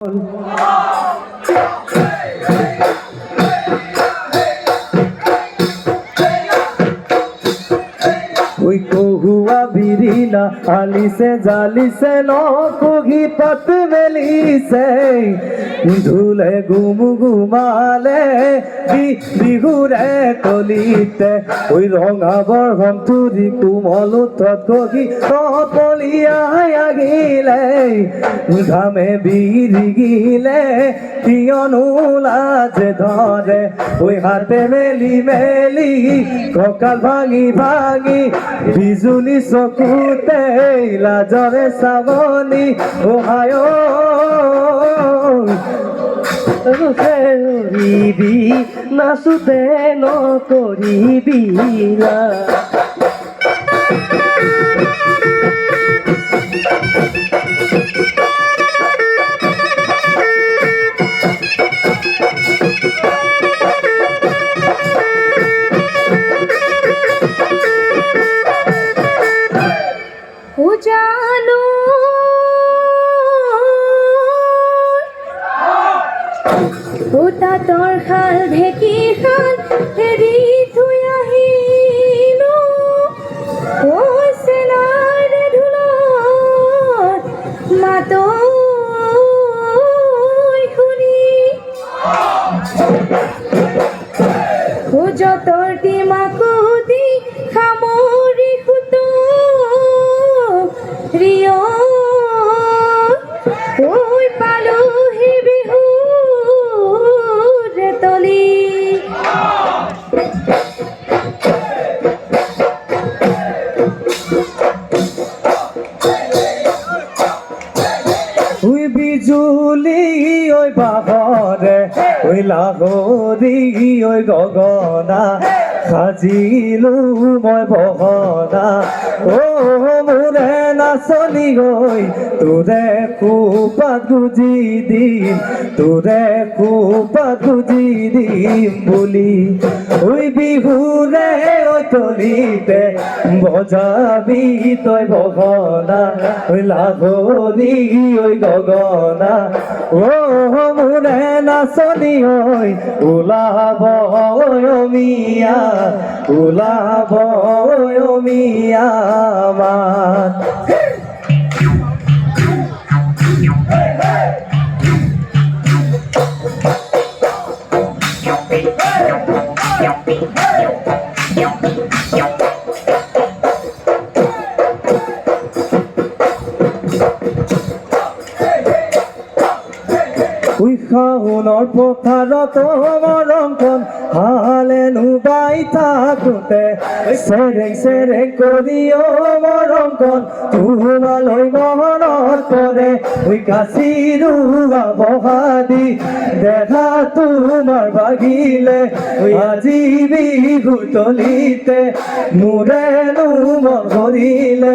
ওই কহুয়া বিরিনা আলিসে জালিসে নকুহি পত মেলিসে ধুলে গুমগুমালে বিহুরে কলিতে ওই রঙা বরহম তুরি কুমল তৎকহি তপলিয়া গিলে ঘামে বিরি গিলে তিয়নুলাজে ধরে ওই হাতে মেলি মেলি ককাল ভাঙি ভাঙি বিজুলি চকুতে লাজৰে চাবনি ওহায় কৰিবি নাচোতে নকৰিবি জানো ওটা তোর খাল ঢেকি খাল হেৰি থৈ আহিলো চেলাৰ ধুলত মাতো শুনি যতৰ টিমাকুতি সামৰি সুতো ৰিয় ঐ পালোহি বিহুৰ তলি ওই বিজুলি ওই বাহরে ওই লাগরি ওই গগনা সাজিলো মই বহনা ও মোরে নাচনি গৈ তোৰে খোপাত গুজি দিম তোৰে খোপাত গুজি দিম বুলি ওই বিহুৰে ওই তলিতে বজাবি তই বহনা ওই লাগৰি ওই গগনা ও মোৰে নাচনি ঐ ওলাব মিয়া ওলাব মিয়া মাত ওই শাওনৰ পথাৰত মৰমখন হালেনো বাই থাকোঁতে চেৰেং চেৰেং কৰি মৰমখন তোমালৈ মনত পৰে ওই কাচি ৰুৱা বহাদি দেখা তোমাৰ বাগিলে ওই আজি বিহু তলিতে মোৰেনো মন কৰিলে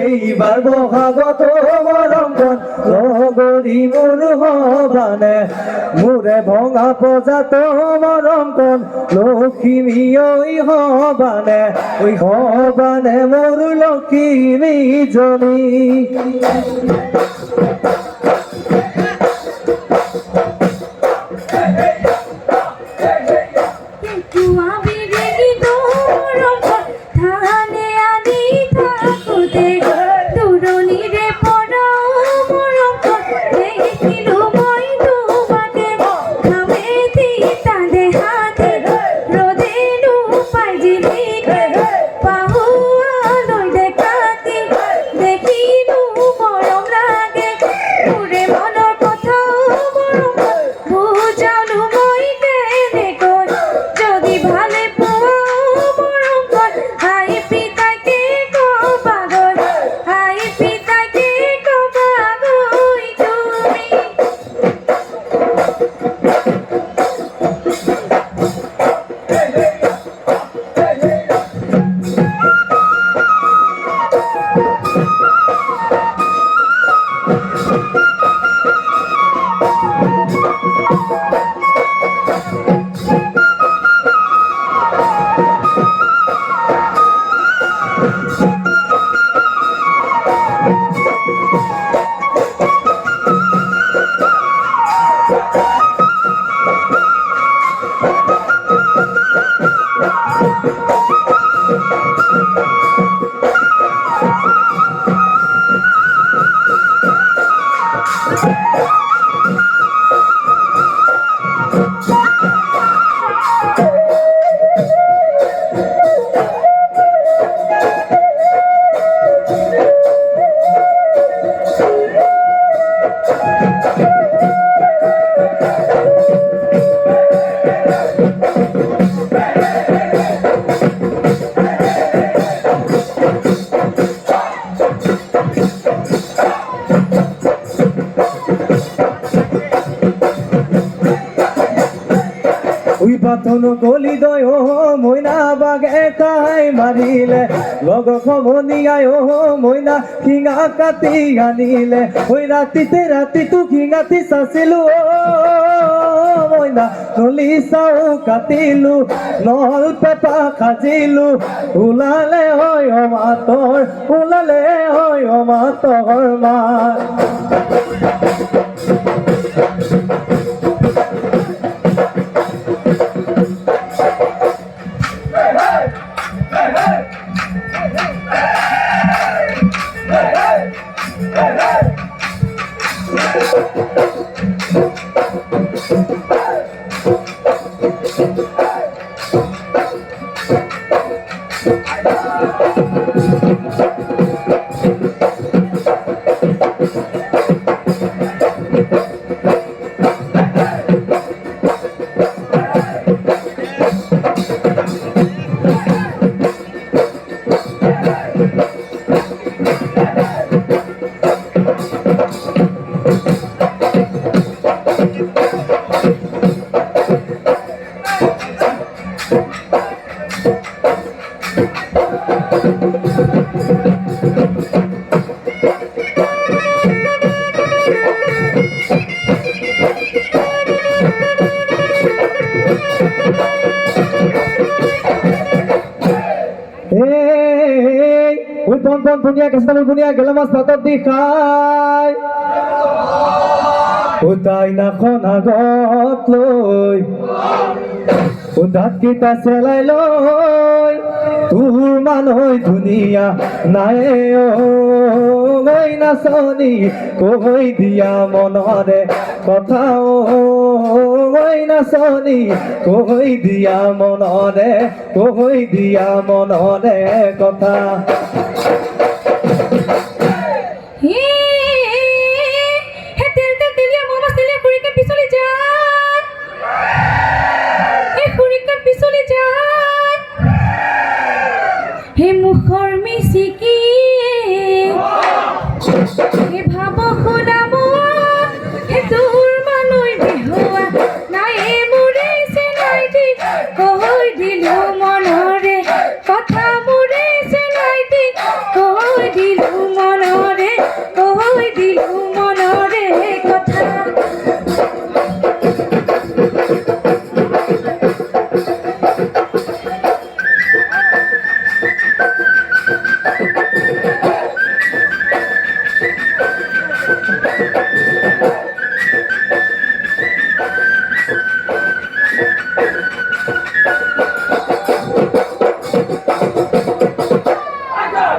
এইবাৰ বহাগত মৰমখন লগৰী মোৰ হবানে মোৰে ভঙা পজাত মৰমখন লখিমী ঐ হবানে ওই হবানে মোৰ লখিমী জনী ওই পাথন গলি দয় মইনা বাগে তাই মারিলে লগ খমনিয়ায় মইনা শিঙা কাটি আনিলে ওই রাতি তু শিঙাতি চাচিলো মইনা নলি চাও কাটিলো নল পেপা খাজিলো ওলালে হয় অমাতৰ ওলালে হয় অমাতৰ মাত ওই পন পুনিয়া কেসা পুনিয়া গেল মাছ পাতর দি খায় ও তাই না খনাগত লই ও দাঁত কেইটা চেলাই লই তোৰ মানুহ ধুনীয়া নাই ওই নাচনি কৈ দিয়া মনৰে কথা ওই নাচনি কৈ দিয়া মনৰে কথা হে মুখৰ মিচিকি হে ভাব খুদাব হে তোৰ মানুহ বিহুৱা নাই মোৰে চেনাই দি কৈ দিলো মনৰে কথা মোৰে চেনাই দি কৈ দিলো মনৰে কথা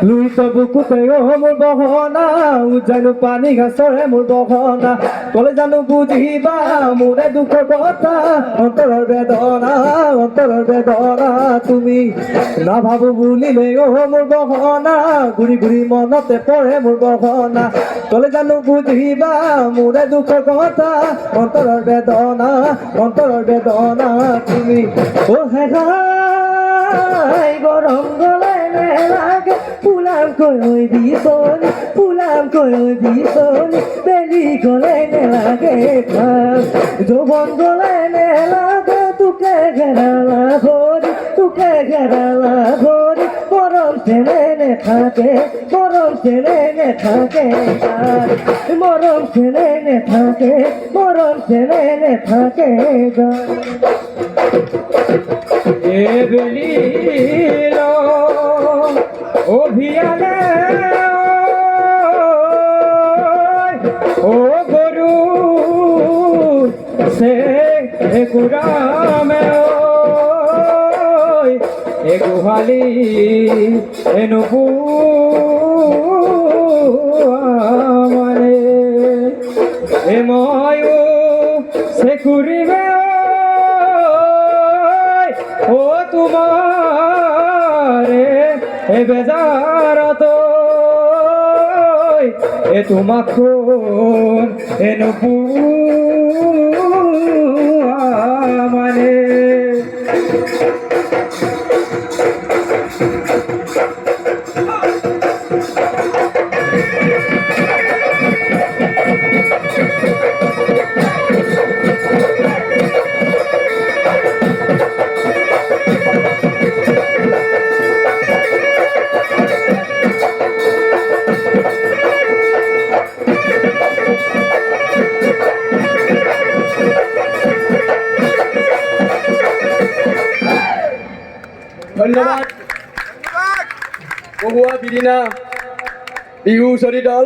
লুই তই বুকুতে মোৰ বহনা উজানো পানী ঘাচৰে মোৰ বহনা কলে জানো বুজিবা মোৰে দুখৰ কথা অন্তৰৰ বেদনা তুমি নাভাবো বুলিলে মোৰ বহনা ঘূৰি ঘূৰি মনতে পৰে মোৰ বহনা কলে জানো বুজিবা মোৰে দুখৰ কথা অন্তৰৰ বেদনা তুমি ও হেৰাই গৰম গলাই নেলাগে পুলাম কৈ দিছনি বেলি গলাই নেলাগে যৌবন গলাই নেলাগে তোকে ঘেরালা ভরি মরম ছেলে নেথাকে মরম ছেলে নেথাকে এ বেলিল অভিয়ানে ও গরু সে গুরামে এ গুহালি এনুপু মানে এ ময়ো সেকুরিবে ও তোমারে এ বেজারত এ তোমাক এ নপু মানে ধন্যবাদ পহুৱা বিদিনা বিহু হুঁচৰি দল